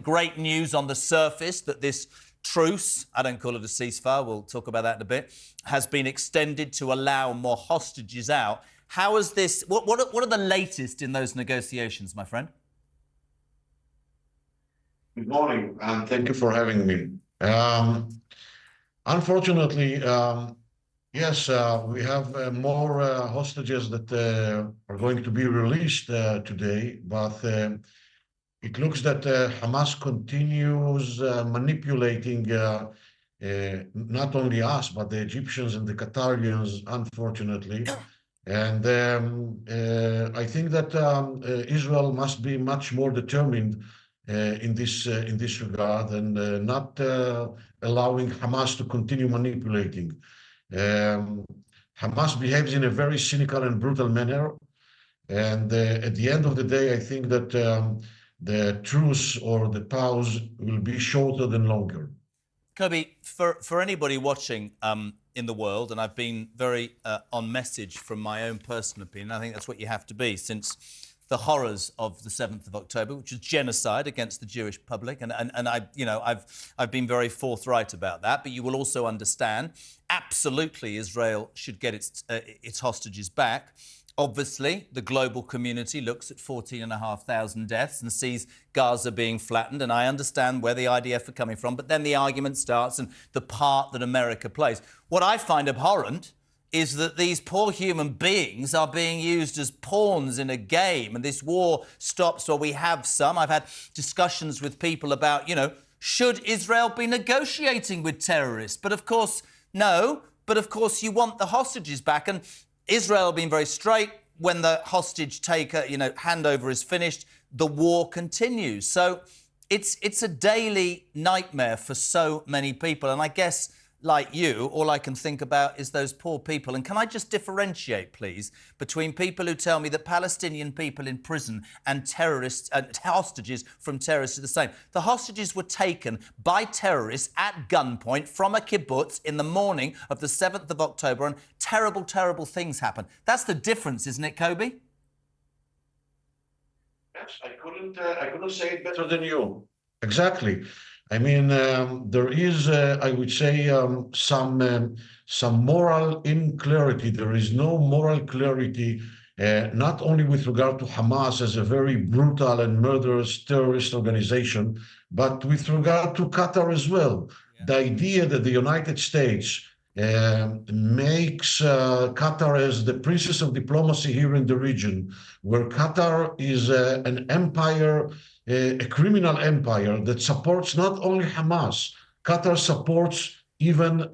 Great news on the surface that this truce, I don't call it a ceasefire, we'll talk about that in a bit, has been extended to allow more hostages out. How is this, what are the latest in those negotiations, my friend? Good morning, and thank you for having me. Unfortunately, yes, we have more hostages that are going to be released today, but it looks that Hamas continues manipulating not only us, but the Egyptians and the Qatarians, unfortunately. And I think that Israel must be much more determined in this regard, and not allowing Hamas to continue manipulating. Hamas behaves in a very cynical and brutal manner, and at the end of the day, I think that the truce or the pause will be shorter than longer. Kobi, for anybody watching in the world, and I've been very on message from my own personal opinion, I think that's what you have to be, since the horrors of the 7th of October, which was genocide against the Jewish public, and I've been very forthright about that. But you will also understand, absolutely, Israel should get its hostages back. Obviously, the global community looks at 14,500 deaths and sees Gaza being flattened, and I understand where the IDF are coming from, but then the argument starts and the part that America plays. What I find abhorrent is that these poor human beings are being used as pawns in a game, and this war stops. Well, we have some. I've had discussions with people about, should Israel be negotiating with terrorists? But of course, no. But of course, you want the hostages back. And Israel being very straight, when the hostage taker, handover is finished, the war continues. So it's a daily nightmare for so many people. And I guess, like you, all I can think about is those poor people. And can I just differentiate, please, between people who tell me that Palestinian people in prison and terrorists and hostages from terrorists are the same? The hostages were taken by terrorists at gunpoint from a kibbutz in the morning of the 7th of October, and terrible, terrible things happen. That's the difference, isn't it, Kobi? Yes, I couldn't say it better than you. Exactly. I mean, there is, I would say, some moral inclarity. There is no moral clarity, not only with regard to Hamas as a very brutal and murderous terrorist organization, but with regard to Qatar as well. Yeah. The idea that the United States makes Qatar as the princess of diplomacy here in the region, where Qatar is an empire, a criminal empire that supports not only Hamas. Qatar supports even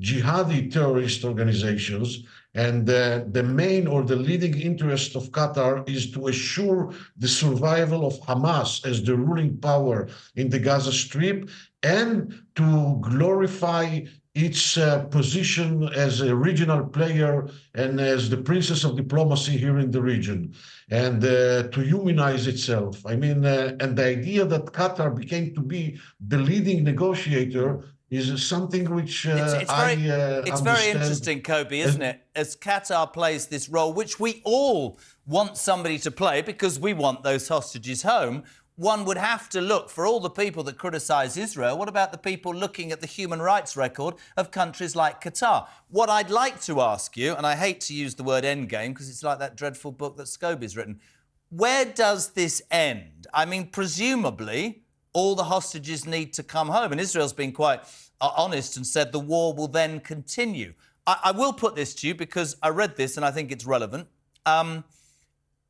jihadi terrorist organizations, and the main or the leading interest of Qatar is to assure the survival of Hamas as the ruling power in the Gaza Strip, and to glorify its position as a regional player and as the princess of diplomacy here in the region, and to humanize itself. I mean, and the idea that Qatar became to be the leading negotiator is something which it's very interesting, Kobi, isn't it? As Qatar plays this role, which we all want somebody to play because we want those hostages home, one would have to look for all the people that criticise Israel. What about the people looking at the human rights record of countries like Qatar? What I'd like to ask you, and I hate to use the word endgame because it's like that dreadful book that Scobie's written, where does this end? I mean, presumably, all the hostages need to come home. And Israel's been quite honest and said the war will then continue. I will put this to you because I read this and I think it's relevant.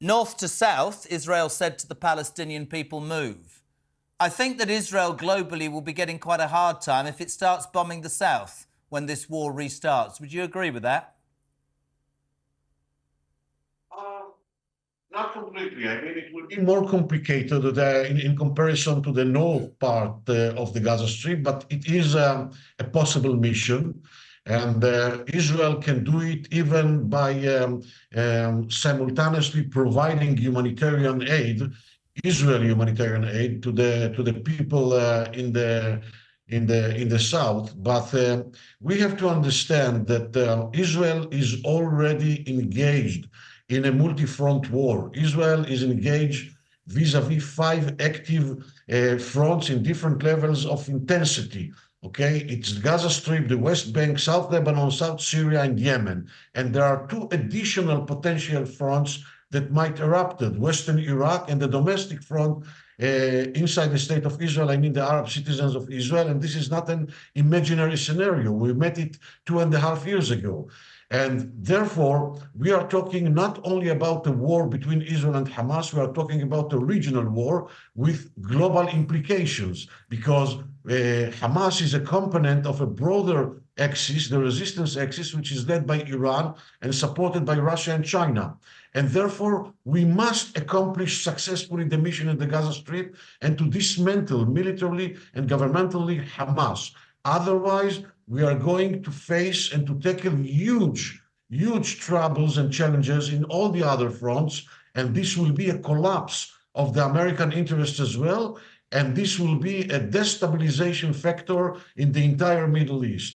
North to south, Israel said to the Palestinian people, move. I think that Israel globally will be getting quite a hard time if it starts bombing the south when this war restarts. Would you agree with that? Not completely. I mean, it will be more complicated in comparison to the north part of the Gaza Strip, but it is a possible mission. And Israel can do it even by simultaneously providing humanitarian aid, Israeli humanitarian aid, to the people in the south. But we have to understand that Israel is already engaged in a multi-front war. Israel is engaged vis-a-vis 5 active fronts in different levels of intensity. Okay, it's Gaza Strip, the West Bank, South Lebanon, South Syria, and Yemen. And there are two additional potential fronts that might erupt: Western Iraq and the domestic front inside the state of Israel, I mean the Arab citizens of Israel. And this is not an imaginary scenario. We met it 2.5 years ago. And therefore, we are talking not only about the war between Israel and Hamas, we are talking about a regional war with global implications, because Hamas is a component of a broader axis, the resistance axis, which is led by Iran and supported by Russia and China. And therefore, we must accomplish successfully the mission in the Gaza Strip and to dismantle militarily and governmentally Hamas. Otherwise, we are going to face and to tackle huge, huge troubles and challenges in all the other fronts. And this will be a collapse of the American interests as well. And this will be a destabilization factor in the entire Middle East.